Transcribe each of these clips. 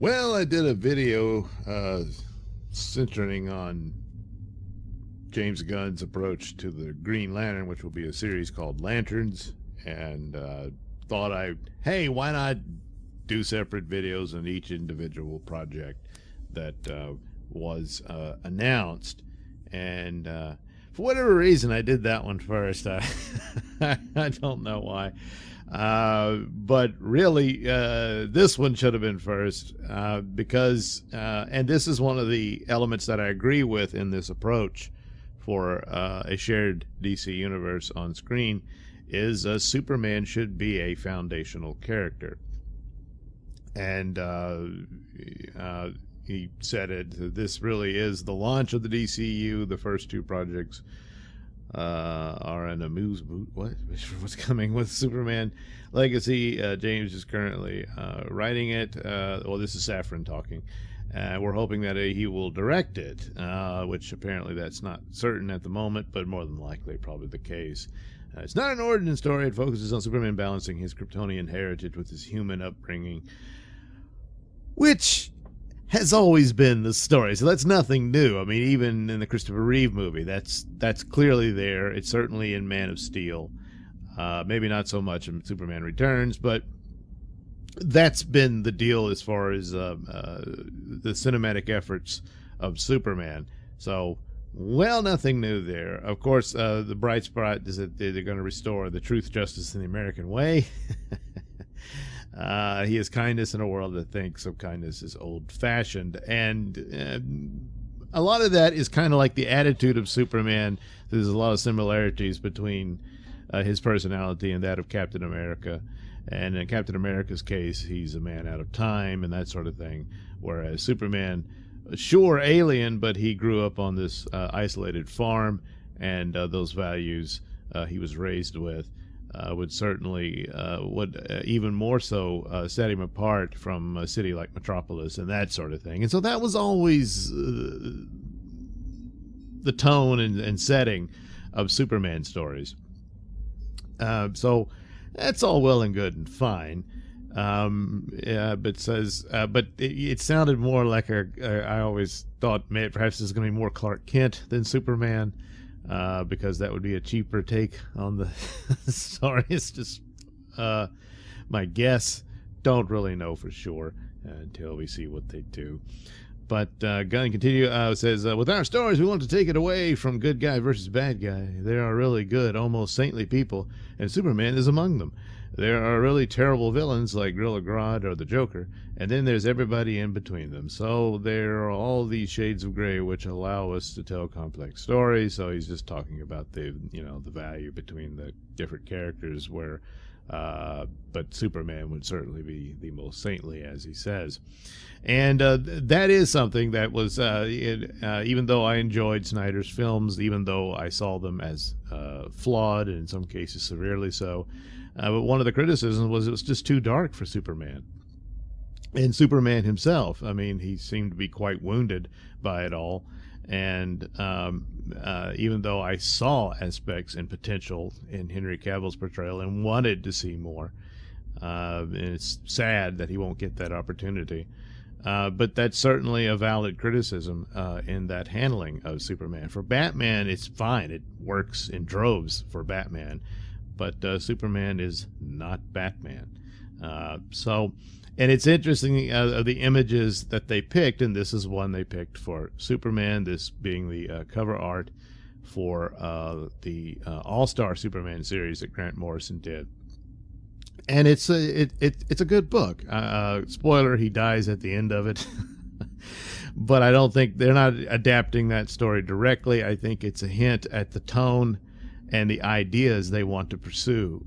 Well, I did a video centering on James Gunn's approach to the Green Lantern, which will be a series called Lanterns, and thought hey, why not do separate videos on each individual project that was announced. And for whatever reason, I did that one first. I don't know why. But really, this one should have been first because, and this is one of the elements that I agree with in this approach for a shared DC universe on screen, is Superman should be a foundational character. And he said it, this really is the launch of the DCU. The first two projects are an amuse what's coming with Superman Legacy. James is currently writing it. Well, this is Safran talking. We're hoping that he will direct it, which apparently that's not certain at the moment, but more than likely probably the case. It's not an origin story. It focuses on Superman balancing his Kryptonian heritage with his human upbringing, which has always been the story, so that's nothing new. I mean, even in the Christopher Reeve movie, that's clearly there. It's certainly in Man of Steel. Maybe not so much in Superman Returns, but that's been the deal as far as the cinematic efforts of Superman. So, well, nothing new there. Of course, the bright spot is that they're going to restore the truth, justice, and the American way. He is kindness in a world that thinks of kindness as old-fashioned. And a lot of that is kind of like the attitude of Superman. There's a lot of similarities between his personality and that of Captain America. And in Captain America's case, he's a man out of time and that sort of thing. Whereas Superman, sure, alien, but he grew up on this isolated farm, and those values he was raised with would certainly, even more so set him apart from a city like Metropolis and that sort of thing. And so that was always the tone and setting of Superman stories. So that's all well and good and fine. But it sounded more like I always thought perhaps this is going to be more Clark Kent than Superman. Because that would be a cheaper take on the story. It's just my guess. Don't really know for sure until we see what they do. But Gunn continue says, with our stories, we want to take it away from good guy versus bad guy. There are really good, almost saintly people, and Superman is among them. There are really terrible villains like Gorilla Grodd or the Joker, and then there's everybody in between them. So there are all these shades of gray which allow us to tell complex stories. So he's just talking about the value between the different characters, but Superman would certainly be the most saintly, as he says. And that is something that was, even though I enjoyed Snyder's films, even though I saw them as flawed and in some cases severely so, but one of the criticisms was it was just too dark for Superman. And Superman himself, I mean, he seemed to be quite wounded by it all. And even though I saw aspects and potential in Henry Cavill's portrayal and wanted to see more, and it's sad that he won't get that opportunity. But that's certainly a valid criticism in that handling of Superman. For Batman, it's fine. It works in droves for Batman. But Superman is not Batman. And it's interesting the images that they picked, and this is one they picked for Superman, this being the cover art for the All-Star Superman series that Grant Morrison did. And it's a good book. Spoiler, he dies at the end of it. But I don't think they're not adapting that story directly. I think it's a hint at the tone and the ideas they want to pursue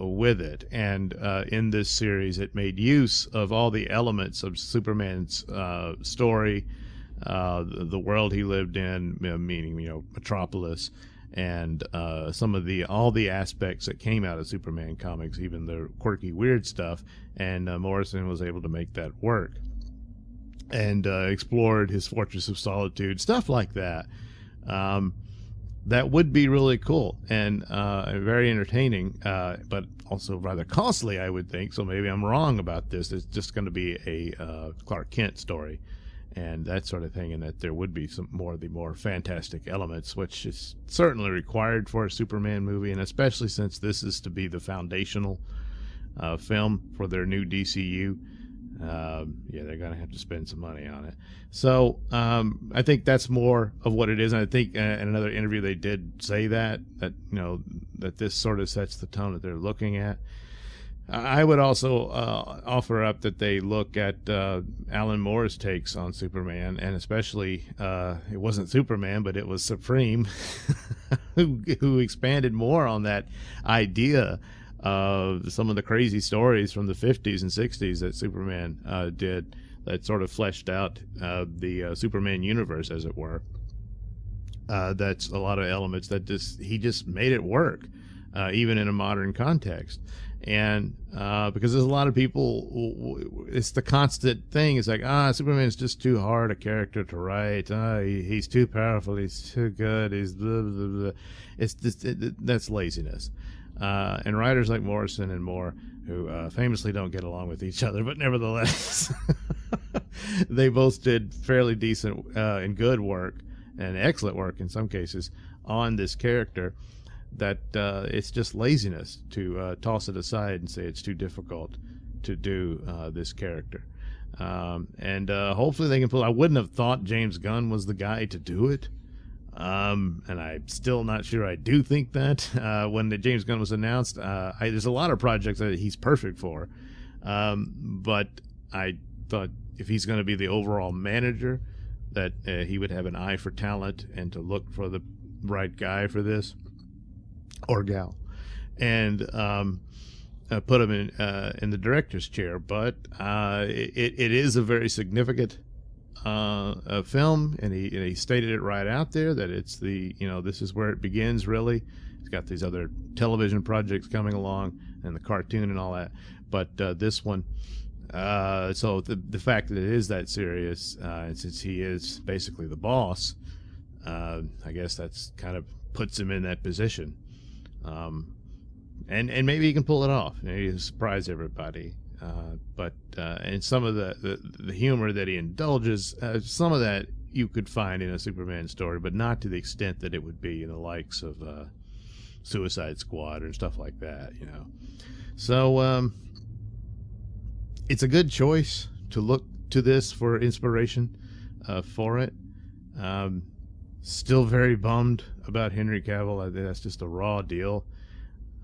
with it. And in this series, it made use of all the elements of Superman's story, the world he lived in, meaning Metropolis, and all the aspects that came out of Superman comics, even the quirky, weird stuff. And Morrison was able to make that work, and explored his Fortress of Solitude, stuff like that. that would be really cool and very entertaining, but also rather costly, I would think. So maybe I'm wrong about this. It's just going to be a Clark Kent story and that sort of thing, and that there would be some more of the more fantastic elements, which is certainly required for a Superman movie, and especially since this is to be the foundational film for their new DCU. Yeah, they're going to have to spend some money on it. So I think that's more of what it is. And I think in another interview they did say that that this sort of sets the tone that they're looking at. I would also offer up that they look at Alan Moore's takes on Superman, and especially it wasn't Superman, but it was Supreme, who expanded more on that idea of some of the crazy stories from the 50s and 60s that Superman did, that sort of fleshed out the Superman universe, as it were. That's a lot of elements that he just made it work, even in a modern context. And because there's a lot of people, it's the constant thing. It's like, Superman's just too hard a character to write. He's too powerful. He's too good. He's blah, blah, blah. It's just, that's laziness. And writers like Morrison and Moore, who famously don't get along with each other, but nevertheless, they both did fairly decent and good work, and excellent work in some cases, on this character. That it's just laziness to toss it aside and say it's too difficult to do this character. And hopefully they can pull. I wouldn't have thought James Gunn was the guy to do it. And I'm still not sure I do think that. When the James Gunn was announced, there's a lot of projects that he's perfect for. But I thought if he's going to be the overall manager, that he would have an eye for talent and to look for the right guy for this. Or gal, and put him in the director's chair. But it is a very significant film, and he stated it right out there that it's this is where it begins. Really, he's got these other television projects coming along and the cartoon and all that, but this one. So the fact that it is that serious, and since he is basically the boss, I guess that's kind of puts him in that position. And maybe he can pull it off. Maybe he'll surprise everybody. But and some of the humor that he indulges, some of that you could find in a Superman story, but not to the extent that it would be in the likes of Suicide Squad and stuff like that. So it's a good choice to look to this for inspiration for it. Still very bummed about Henry Cavill. I think that's just a raw deal.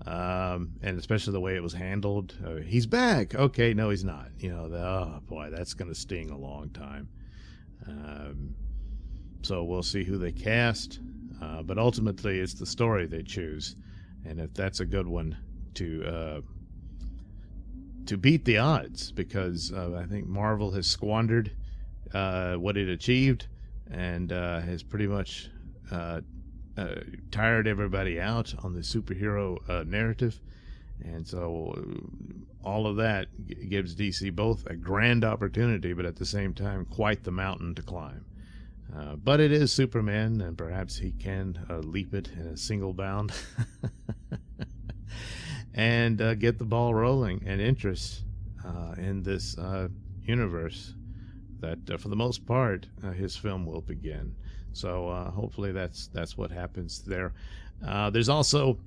And especially the way it was handled. He's back. Okay, no, he's not. Oh boy, that's going to sting a long time. So we'll see who they cast. But ultimately, it's the story they choose. And if that's a good one to beat the odds, because I think Marvel has squandered what it achieved, and has pretty much tired everybody out on the superhero narrative. And so all of that gives DC both a grand opportunity, but at the same time quite the mountain to climb. But it is Superman, and perhaps he can leap it in a single bound and get the ball rolling and interest in this universe that for the most part his film will begin. So hopefully that's what happens there. There's also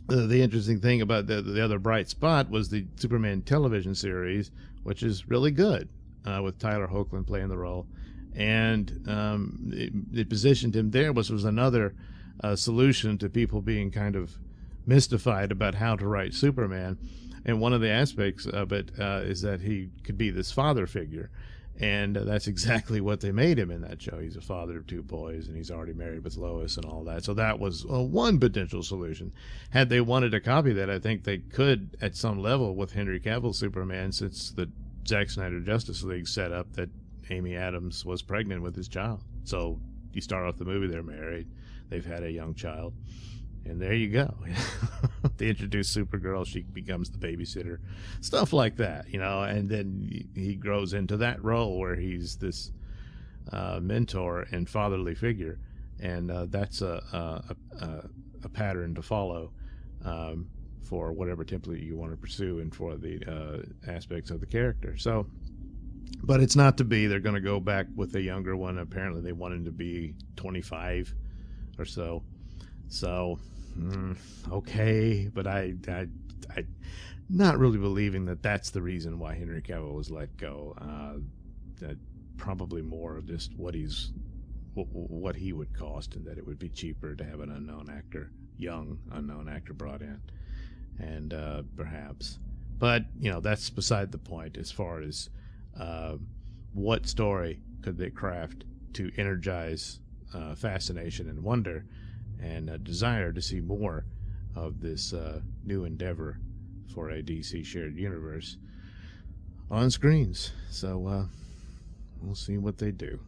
the interesting thing about the other bright spot was the Superman television series, which is really good, with Tyler Hoechlin playing the role. And it positioned him there, which was another solution to people being kind of mystified about how to write Superman. And one of the aspects of it is that he could be this father figure. And that's exactly what they made him in that show. He's a father of 2 boys, and he's already married with Lois and all that. So that was one potential solution. Had they wanted to copy that, I think they could at some level with Henry Cavill's Superman, since the Zack Snyder Justice League set up that Amy Adams was pregnant with his child. So you start off the movie, they're married, they've had a young child, and there you go. They introduce Supergirl, she becomes the babysitter, stuff like that, and then he grows into that role where he's this mentor and fatherly figure, and that's a pattern to follow for whatever template you want to pursue and for the aspects of the character. So, but it's not to be. They're going to go back with a younger one. Apparently, they want him to be 25 or so. So, okay, but I not really believing that that's the reason why Henry Cavill was let go. That probably more of just what he would cost, and that it would be cheaper to have an young unknown actor brought in, and perhaps. But that's beside the point. As far as what story could they craft to energize fascination and wonder and a desire to see more of this new endeavor for a DC shared universe on screens. So we'll see what they do.